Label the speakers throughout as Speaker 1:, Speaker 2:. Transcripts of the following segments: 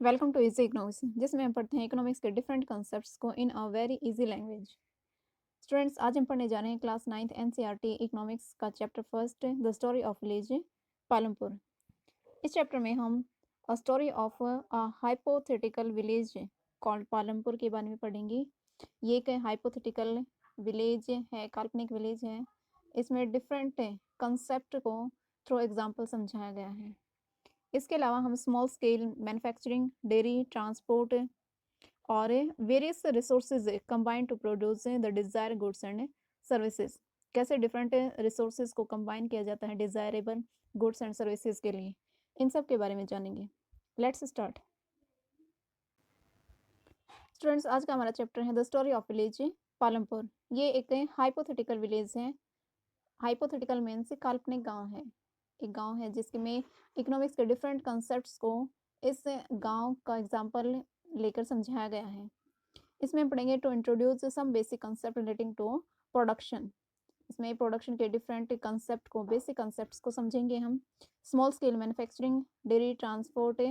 Speaker 1: Welcome to easy economics जिसमें हम पढ़ते हैं इकोनॉमिक्स के डिफरेंट कॉन्सेप्ट्स को in a very easy language. Students, आज हम पढ़ने जा रहे हैं क्लास 9th एनसीईआरटी इकोनॉमिक्स का chapter first the story of village Palampur. इस चैप्टर में हम a story of a hypothetical village called Palampur के बारे में पढ़ेंगे। ये एक हाइपोथेटिकल विलेज है, काल्पनिक विलेज है। इसमें डिफरेंट कंसेप्ट को थ्रू एग्जाम्पल समझाया गया है। इसके अलावा हम small scale manufacturing, dairy, transport और various resources combine to produce the desire goods and services. कैसे डिफरेंट रिसोर्सेज को कंबाइन किया जाता है डिज़ायरेबल गुड्स एंड सर्विसेज के लिए, इन सब के बारे में जानेंगे। Let's start. स्टूडेंट्स, आज का हमारा चैप्टर है the story of village Palampur. ये एक हाइपोथेटिकल विलेज है। हाइपोथेटिकल मीन्स काल्पनिक गांव है। एक गांव है जिसके में इकोनॉमिक्स के डिफरेंट कॉन्सेप्ट्स को इस गांव का एग्जांपल लेकर समझाया गया है। इसमें हम पढ़ेंगे to introduce some basic concept relating to production. इसमें प्रोडक्शन के डिफरेंट कंसेप्ट को, बेसिक कंसेप्ट्स को समझेंगे हम। Small scale manufacturing, dairy, transport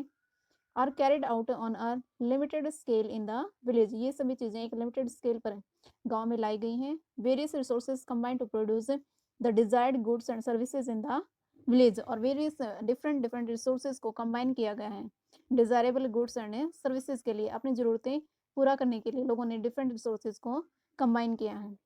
Speaker 1: are carried out on a limited scale in the village. ये सभी चीज़ें एक लिमिटेड स्केल पर गांव में लाई गई हैं। Various resources combine to produce the desired goods and services in the village. और वेरियस डिफरेंट रिसोर्सेज को कंबाइन किया गया है डिजायरेबल गुड्स एंड सर्विसेज के लिए। अपनी ज़रूरतें पूरा करने के लिए लोगों ने डिफरेंट रिसोर्सेज को कंबाइन किया है।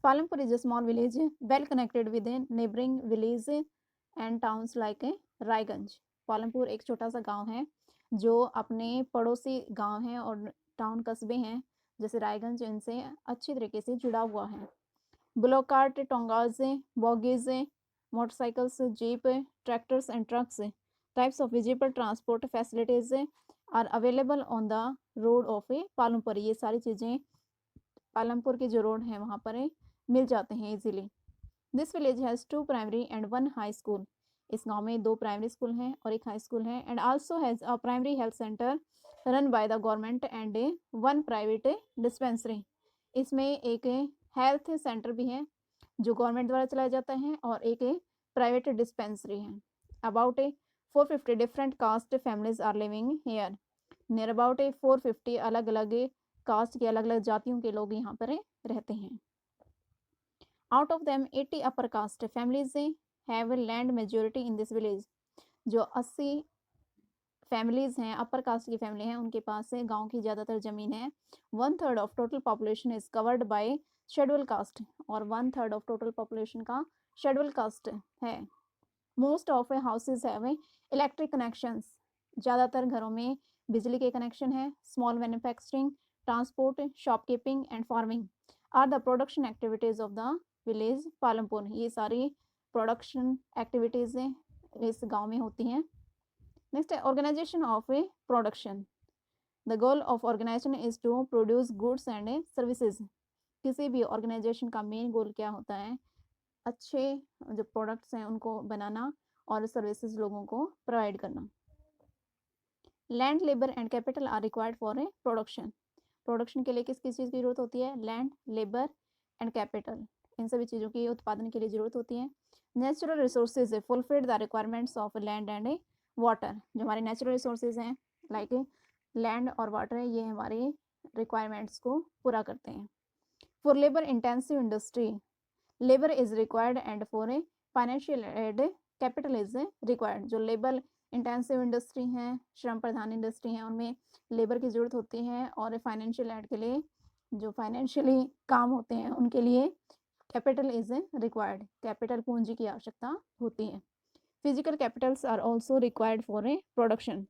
Speaker 1: Palampur is a small village well connected with neighbouring village and towns like Raiganj. Palampur एक छोटा सा गांव है जो अपने पड़ोसी गांव हैं और टाउन कस्बे हैं जैसे रायगंज, इनसे अच्छी तरीके से जुड़ा हुआ है। Bullock cart, tongas, bogies, motorcycles, jeep, tractors and trucks types of visible transport facilities are available on the road of Palampur. ये सारी चीज़ें पालमपुर के जो रोड हैं वहाँ पर मिल जाते हैं easily. This village has 2 primary and 1 high school. इस गांव में 2 प्राइमरी स्कूल हैं और एक हाई स्कूल है। And also has a primary health centre run by the government and 1 private dispensary. इसमें एक हेल्थ सेंटर भी है जो गवर्नमेंट द्वारा चलाया जाता है और एक प्राइवेट डिस्पेंसरी है। About 450 different caste families are living here. Near about 450 अलग अलग कास्ट के, अलग अलग जातियों के लोग यहाँ पर रहते हैं। Out of them 80 upper caste families have land majority in this village. जो 80 फैमिलीज हैं, अपर कास्ट की फैमिली हैं, उनके पास गांव की ज़्यादातर ज़मीन है। 1/3 of total population is covered by schedule caste. और 1/3 ऑफ टोटल पॉपुलेशन का शेड्यूल कास्ट है। Most of houses have electric connections. ज़्यादातर घरों में बिजली के कनेक्शन है। Small manufacturing, transport, shopkeeping and farming are the production activities of the village Palampur. ये सारी प्रोडक्शन एक्टिविटीज़ इस गांव में होती हैं। नेक्स्ट है organisation of production. The goal of organisation is to produce goods and services. किसी भी ऑर्गेनाइजेशन का मेन गोल क्या होता है? अच्छे जो प्रोडक्ट्स हैं उनको बनाना और सर्विसेज लोगों को प्रोवाइड करना। Land, labour and capital are required for a production. Production के लिए किस किस चीज़ की जरूरत होती है? Land, labour and capital. इन सभी चीज़ों की उत्पादन के लिए जरूरत होती है। Natural resources fulfil the requirements of land and water. जो हमारे नेचुरल रिसोर्सेज हैं लाइक लैंड और वाटर है, ये हमारे रिक्वायरमेंट्स को पूरा करते हैं। For labour intensive industry labour is required and for a financial aid capital is required. जो लेबर इंटेंसिव इंडस्ट्री हैं, श्रम प्रधान इंडस्ट्री हैं, उनमें लेबर की ज़रूरत होती है और फाइनेंशियल एड के लिए, जो फाइनेंशियली काम होते हैं उनके लिए कैपिटल इज रिक्वायर्ड। कैपिटल पूंजी की आवश्यकता होती है। Physical capitals are also required for a production.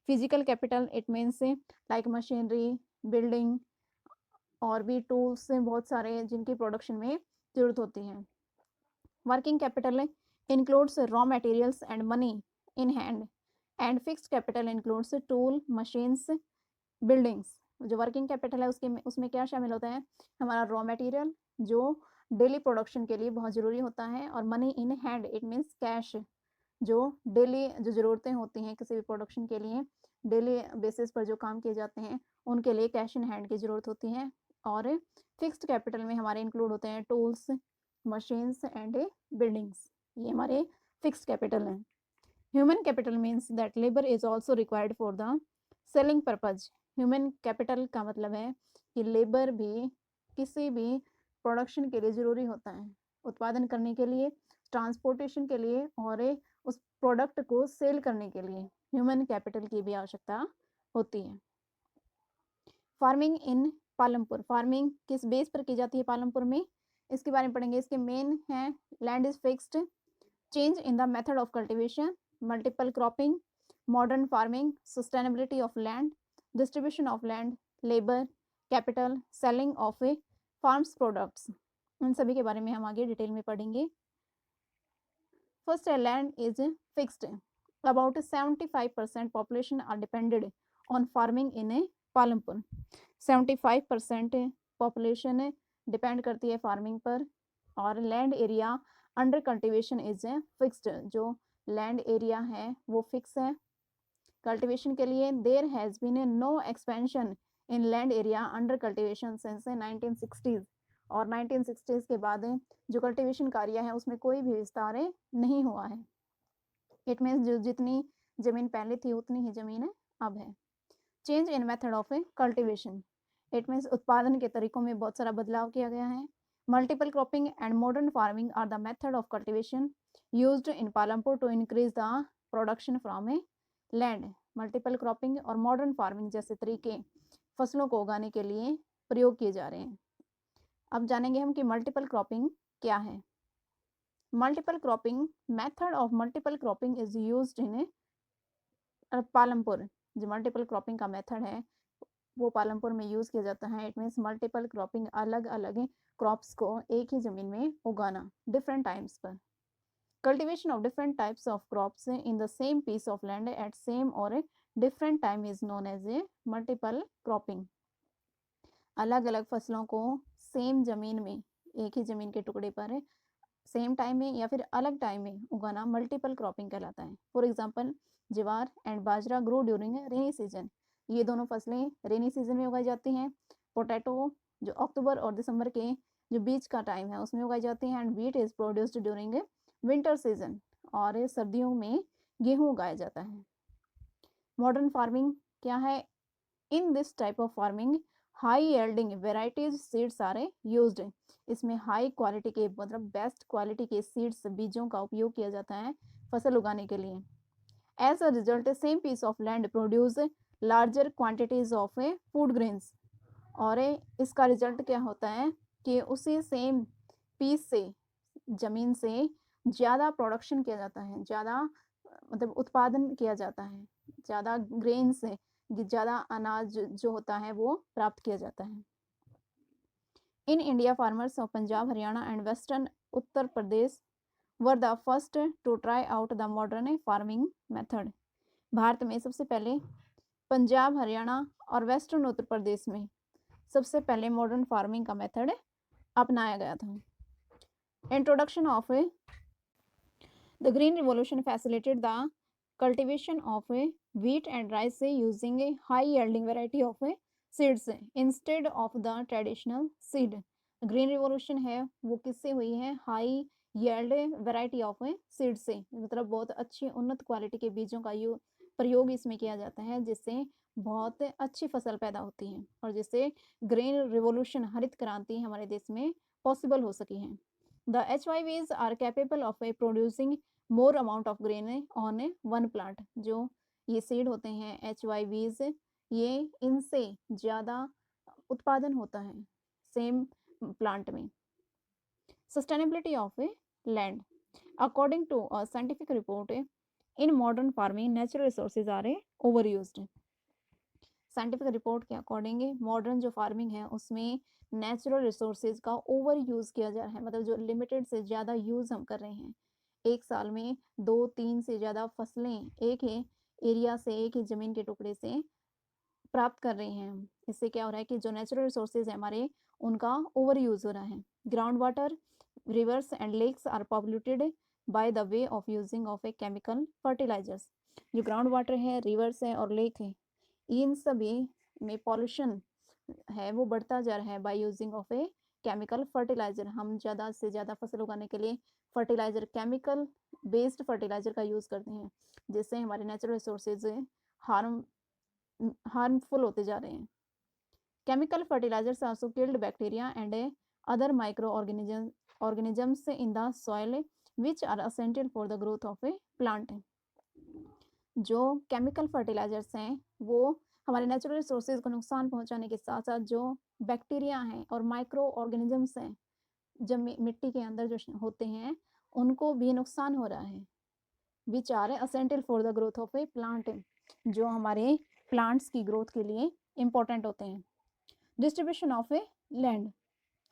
Speaker 1: Physical capital it means like machinery, building और भी टूल्स बहुत सारे जिनकी प्रोडक्शन में ज़रूरत होती है। Working capital includes raw materials and money in hand and fixed capital includes tool, machines, buildings। जो वर्किंग कैपिटल है उसमें क्या शामिल होता है? हमारा रॉ मटेरियल जो डेली प्रोडक्शन के लिए बहुत ज़रूरी होता है, और money in hand it means cash, जो डेली जो ज़रूरतें होती हैं किसी भी प्रोडक्शन के लिए, डेली बेसिस पर जो काम किए जाते हैं उनके लिए कैश इन हैंड की ज़रूरत होती है। और फिक्स्ड कैपिटल में हमारे इंक्लूड होते हैं टूल्स, मशीन्स एंड बिल्डिंग्स। ये हमारे फिक्स्ड कैपिटल हैं। Human capital means that labour is also required for the selling purpose. Human capital का मतलब है कि लेबर भी किसी भी प्रोडक्शन के लिए ज़रूरी होता है, उत्पादन करने के लिए, ट्रांसपोर्टेशन के लिए और उस प्रोडक्ट को सेल करने के लिए ह्यूमन कैपिटल की भी आवश्यकता होती है। फार्मिंग इन पालमपुर, फार्मिंग किस बेस पर की जाती है पालमपुर में, इसके बारे में पढ़ेंगे। इसके मेन हैं land is fixed, change in the method of cultivation, multiple cropping, modern farming, sustainability of land, distribution of land, labour, capital, selling of a farms products, इन सभी के बारे में हम आगे डिटेल में पढ़ेंगे। फर्स्ट है land is fixed, about 75% population are depended on farming in a Palampur. 75% population depend करती है फार्मिंग पर। और land area under cultivation is fixed, जो लैंड एरिया है वो फिक्स है कल्टिवेशन के लिए। There has been no expansion in land area under cultivation since 1960s, और 1960s के बाद जो कल्टिवेशन कार्य है उसमें कोई भी विस्तार नहीं हुआ है। इट मीन्स जो जितनी जमीन पहले थी उतनी ही जमीन अब है। Change in method of cultivation, it means उत्पादन के तरीकों में बहुत सारा बदलाव किया गया है। Multiple cropping and modern farming are the method of cultivation used in Palampur to increase the production from a land. Multiple cropping और मॉडर्न फार्मिंग जैसे तरीके फसलों को उगाने के लिए प्रयोग किए जा रहे हैं। अब जानेंगे हम कि मल्टीपल क्रॉपिंग क्या है। Multiple cropping, method of multiple cropping is used in Palampur. जो मल्टीपल क्रॉपिंग का मेथड है वो पालमपुर में यूज़ किया जाता है। इट मीन्स मल्टीपल क्रॉपिंग, अलग अलग क्रॉप्स को एक ही ज़मीन में उगाना डिफरेंट टाइम्स पर। Cultivation of different types of crops in the same piece of land at same और different time is known as a multiple cropping. अलग अलग फसलों को सेम ज़मीन में, एक ही ज़मीन के टुकड़े पर सेम टाइम में या फिर अलग टाइम में उगाना मल्टीपल क्रॉपिंग कहलाता है। For example jowar and bajra grow during rainy season, ये दोनों फसलें रेनी सीजन में उगाई जाती हैं। पोटैटो जो अक्टूबर और दिसंबर के जो बीच का टाइम है उसमें उगाई जाती हैं। And wheat is produced during winter season, और सर्दियों में गेहूँ उगाया जाता है। मॉडर्न फार्मिंग क्या है? In this type of farming high yielding varieties seeds are used, इसमें हाई क्वालिटी के मतलब बेस्ट क्वालिटी के सीड्स, बीजों का उपयोग किया जाता है फसल उगाने के लिए। As a result same piece of land produce larger quantities of food grains, और इसका रिजल्ट क्या होता है कि उसी सेम पीस से, ज़मीन से ज़्यादा प्रोडक्शन किया जाता है, ज़्यादा मतलब उत्पादन किया जाता है, ज़्यादा ग्रेन से ज़्यादा अनाज जो होता है वो प्राप्त किया जाता है। In India farmers of Punjab, Haryana and western Uttar Pradesh were the first to try out the modern farming method. Bharat में सबसे पहले पंजाब, हरियाणा और वेस्टर्न उत्तर प्रदेश में सबसे पहले मॉडर्न फार्मिंग का मेथड अपनाया गया था। Introduction of the green revolution facilitated the cultivation of a wheat and rice using a high yielding variety of a seeds instead of the traditional seed। Green revolution है वो किससे हुई है? High yield variety of seed से, मतलब बहुत अच्छी उन्नत क्वालिटी के बीजों का प्रयोग इसमें किया जाता है, जिससे बहुत अच्छी फसल पैदा होती है और जिससे ग्रीन रिवॉल्यूशन, हरित क्रांति हमारे देश में पॉसिबल हो सकी है। The HYVs are capable of producing more amount of grain on one plant. जो ये सीड होते हैं HYVs, ये इनसे ज़्यादा उत्पादन होता है सेम प्लांट में। Sustainability of land, according to a scientific report in modern farming natural resources are over used. Scientific report के अकॉर्डिंग मॉडर्न जो फार्मिंग है उसमें नेचुरल रिसोर्सेज का ओवर यूज़ किया जा रहा है, मतलब जो लिमिटेड से ज़्यादा यूज़ हम कर रहे हैं। एक साल में 2-3 से ज़्यादा फसलें एक ही एरिया से, एक ही ज़मीन के टुकड़े से प्राप्त कर रहे हैं हम। इससे क्या हो रहा है कि जो नेचुरल रिसोर्सेज है हमारे, उनका ओवर यूज़ हो रहा है। Ground water, rivers and lakes are polluted by the way of using of a chemical fertilisers. जो ग्राउंड वाटर है, रिवर्स है और लेक है, इन सभी में पॉल्यूशन है वो बढ़ता जा रहा है by using of a chemical fertiliser, हम ज़्यादा से ज़्यादा फसल उगाने के लिए फर्टिलाइज़र, केमिकल बेस्ड फर्टिलाइज़र का यूज़ करते हैं, जिससे हमारे नेचुरल रिसोर्सेज हार्मफुल होते जा रहे हैं। Chemical fertilisers also killed bacteria and other micro organisms in the soil which are essential for the growth of a plant। जो केमिकल फर्टिलाइजर्स हैं वो हमारे नेचुरल रिसोर्सेज को नुकसान पहुंचाने के साथ साथ जो बैक्टीरिया हैं और माइक्रो ऑर्गेनिजम्स हैं जब मिट्टी के अंदर जो होते हैं उनको भी नुकसान हो रहा है। Which are essential for the growth of a plant, जो हमारे प्लांट्स की ग्रोथ के लिए इम्पोर्टेंट होते हैं। Distribution of a land,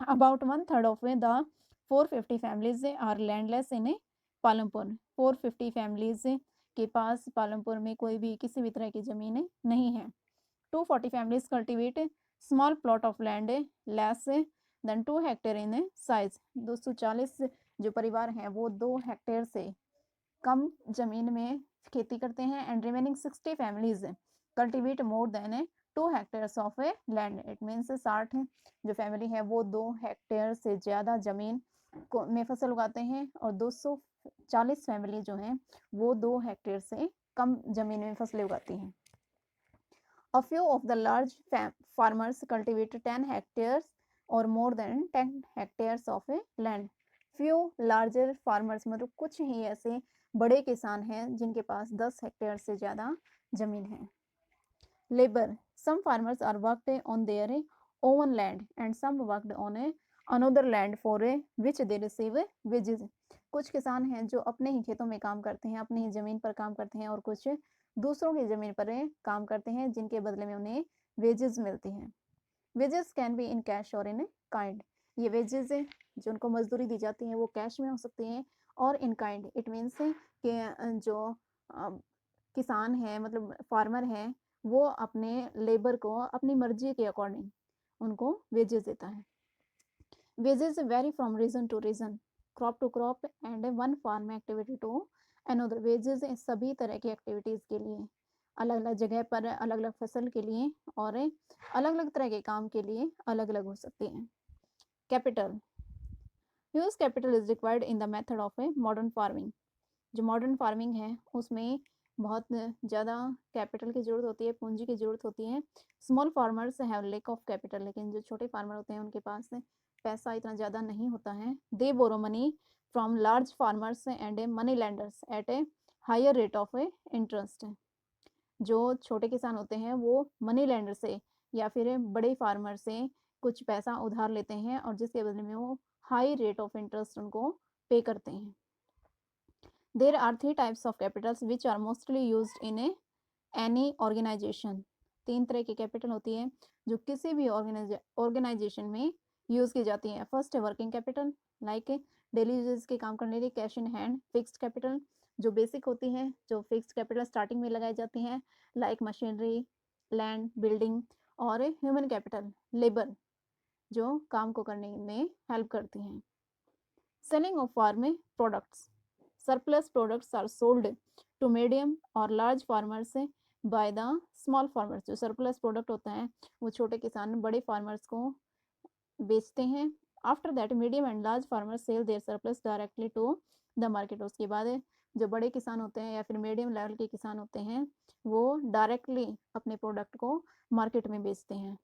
Speaker 1: about 1/3 of the 450 families are landless in a Palampur. 450 families के पास पालमपुर में कोई भी किसी भी तरह की ज़मीन नहीं है। 240 families cultivate small plot of land less than 2 hectare in size. 240 जो परिवार हैं वो 2 हेक्टेयर से कम जमीन में खेती करते हैं। And remaining 60 families cultivate more than 2 hectares of a land. It means 60 जो फैमिली है वो 2 हेक्टेयर से ज़्यादा ज़मीन में फसल उगाते हैं और 240 फैमिली जो हैं वो 2 हेक्टेयर से कम ज़मीन में फसलें उगाती हैं। A few of the large farmers cultivate 10 hectares or more than 10 hectares of a land। few larger farmers मतलब कुछ ही ऐसे बड़े किसान हैं जिनके पास 10 हेक्टेयर से ज़्यादा ज़मीन है। Labour, some farmers are worked on their own land and some worked on another land for which they receive wages। कुछ किसान हैं जो अपने ही खेतों में काम करते हैं, अपनी ही ज़मीन पर काम करते हैं और कुछ दूसरों की ज़मीन पर काम करते हैं जिनके बदले में उन्हें वेजेस मिलती हैं। Wages can be in cash और इन काइंड। ये वेजेस जो उनको मजदूरी दी जाती है वो कैश में हो सकती हैं और इन काइंड। इट मीन्स कि जो किसान है मतलब फार्मर है वो अपने लेबर को अपनी मर्जी के अकॉर्डिंग उनको वेजेस देता है। Wages vary from region to region, crop to crop and one farm activity to another. Wages सभी तरह की एक्टिविटीज़ के लिए, अलग अलग जगह पर अलग अलग फसल के लिए और अलग अलग तरह के काम के लिए अलग अलग हो सकती हैं। Capital, huge capital is required in the method of a modern farming. जो मॉडर्न फार्मिंग है उसमें बहुत ज़्यादा कैपिटल की ज़रूरत होती है, पूंजी की ज़रूरत होती है। Small farmers have lack of capital, लेकिन जो छोटे फार्मर होते हैं उनके पास पैसा इतना ज़्यादा नहीं होता है। They borrow money from large farmers and money lenders at a higher rate of a interest. जो छोटे किसान होते हैं वो मनी लैंडर से या फिर बड़े फार्मर से कुछ पैसा उधार लेते हैं और जिसके बदले में वो हाई रेट ऑफ इंटरेस्ट उनको पे करते हैं। There are 3 types of capitals which are mostly used in any organization। 3 तरह की कैपिटल होती है जो किसी भी ऑर्गेनाइजेशन में यूज़ की जाती है। फर्स्ट है working capital, like daily uses के काम करने के लिए cash in hand. Fixed capital जो बेसिक होती है, जो फिक्स्ड कैपिटल स्टार्टिंग में लगाई जाती हैं, लाइक मशीनरी, लैंड, बिल्डिंग। और ह्यूमन कैपिटल, लेबर, जो काम को करने में हेल्प करती हैं। Selling of farm products, surplus products are sold to medium और large farmers by the small farmers। जो surplus product होता है वो छोटे किसान बड़े farmers को बेचते हैं। after that medium and large farmers sell their surplus directly to the market। उसके बाद जो बड़े किसान होते हैं या फिर मीडियम लेवल के किसान होते हैं वो डायरेक्टली अपने प्रोडक्ट को मार्केट में बेचते हैं।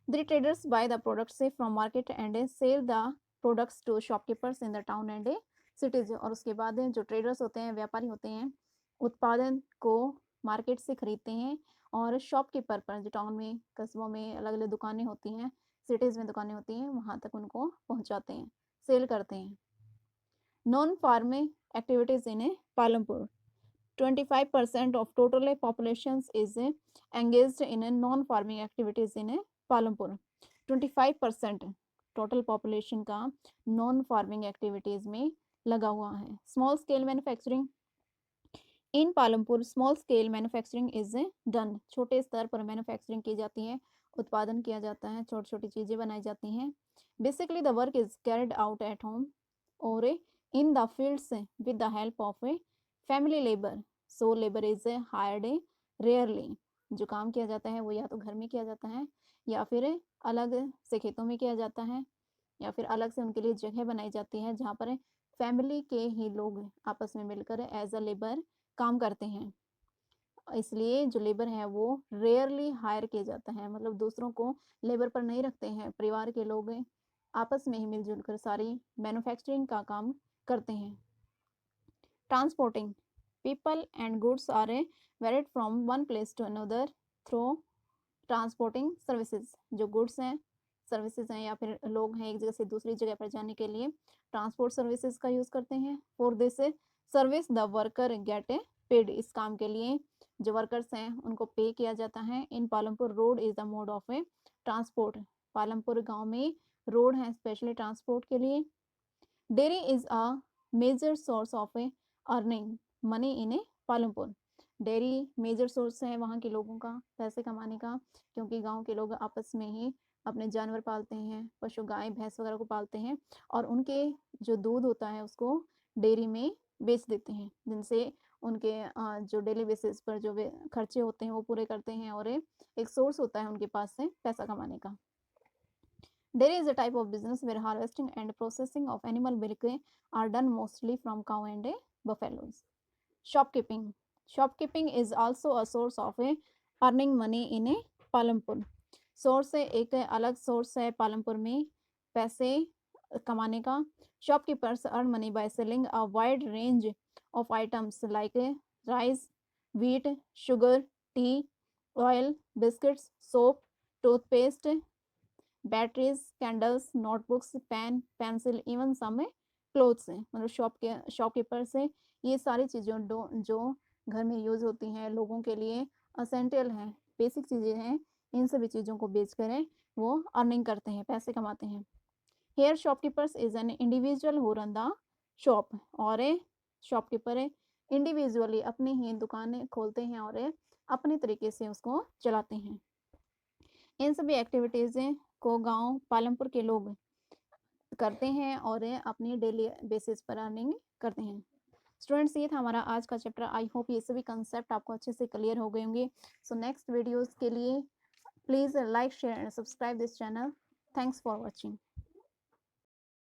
Speaker 1: The traders buy the products from market and sell the products to shopkeepers in the town and cities. और उसके बाद जो ट्रेडर्स होते हैं, व्यापारी होते हैं, उत्पादन को मार्केट से खरीदते हैं और शॉपकीपर पर जो टाउन में, कस्बों में अलग अलग दुकानें होती हैं, सिटीज़ में दुकानें होती हैं, वहाँ तक उनको पहुँचाते हैं, सेल करते हैं। Non farming activities in Palampur, 25% of total population is engaged in non farming activities in Palampur. 25% total population का नॉन फार्मिंग एक्टिविटीज़ में लगा हुआ है। Small scale manufacturing in Palampur, small scale manufacturing is done. छोटे स्तर पर मैन्युफैक्चरिंग की जाती है, उत्पादन किया जाता है, छोटी छोटी चीज़ें बनाई जाती हैं। Basically the work is carried out at home और in the fields with the help of a family labour, so labour is hired rarely. जो काम किया जाता है वो या तो घर में किया जाता है या फिर अलग से खेतों में किया जाता है या फिर अलग से उनके लिए जगह बनाई जाती है जहाँ पर फैमिली के ही लोग आपस में मिलकर एज अ लेबर काम करते हैं। इसलिए जो लेबर है वो रेयरली हायर किया जाता है, मतलब दूसरों को लेबर पर नहीं रखते हैं, परिवार के लोग आपस में ही मिलजुल कर सारी मैन्युफैक्चरिंग का काम करते हैं। Transporting people and goods are varied from one place to another through transporting services. जो गुड्स हैं, सर्विसेज हैं या फिर लोग हैं, एक जगह से दूसरी जगह पर जाने के लिए ट्रांसपोर्ट सर्विसेज का यूज़ करते हैं। For this service the worker get paid. इस काम के लिए जो वर्कर्स हैं उनको पे किया जाता है। In Palampur road is the mode of transport. Palampur गांव में रोड है स्पेशली ट्रांसपोर्ट के लिए। Dairy is a major source of earning money in Palampur. Dairy major source है वहाँ के लोगों का पैसे कमाने का, क्योंकि गांव के लोग आपस में ही अपने जानवर पालते हैं, पशु गाय भैंस वगैरह को पालते हैं और उनके जो दूध होता है उसको डेयरी में बेच देते हैं, जिनसे उनके जो डेली बेसिस पर जो खर्चे होते हैं वो पूरे करते हैं और एक सोर्स होता है उनके पास से पैसा कमाने का। Dairy is a type of business where harvesting and processing of animal milk are done mostly from cow and buffaloes. Shopkeeping. Shopkeeping is also a source of earning money in Palampur. Source है, एक अलग source है पालमपुर में पैसे कमाने का। Shopkeepers earn money by selling a wide range of items like rice, wheat, sugar, tea, oil, biscuits, soap, toothpaste, batteries, candles, notebooks, pen, pencil, even some में clothes हैं। मतलब शॉपकीपर से ये सारी चीज़ें जो घर में यूज़ होती हैं लोगों के लिए असेंशियल हैं, बेसिक चीज़ें हैं, इन सभी चीज़ों को बेच कर वो अर्निंग करते हैं, पैसे कमाते हैं। Here shopkeepers is an individual who run the shop. और शॉपकीपर इंडिविजुअली अपनी ही दुकानें खोलते हैं और अपने तरीके से उसको चलाते हैं। इन सभी एक्टिविटीज़ को गांव पालमपुर के लोग करते हैं और अपनी डेली बेसिस पर अर्निंग करते हैं। स्टूडेंट्स, ये था हमारा आज का चैप्टर। आई होप ये सभी कंसेप्ट आपको अच्छे से क्लियर हो गए होंगे। सो नेक्स्ट वीडियोस के लिए please like, share and subscribe this channel. Thanks for watching.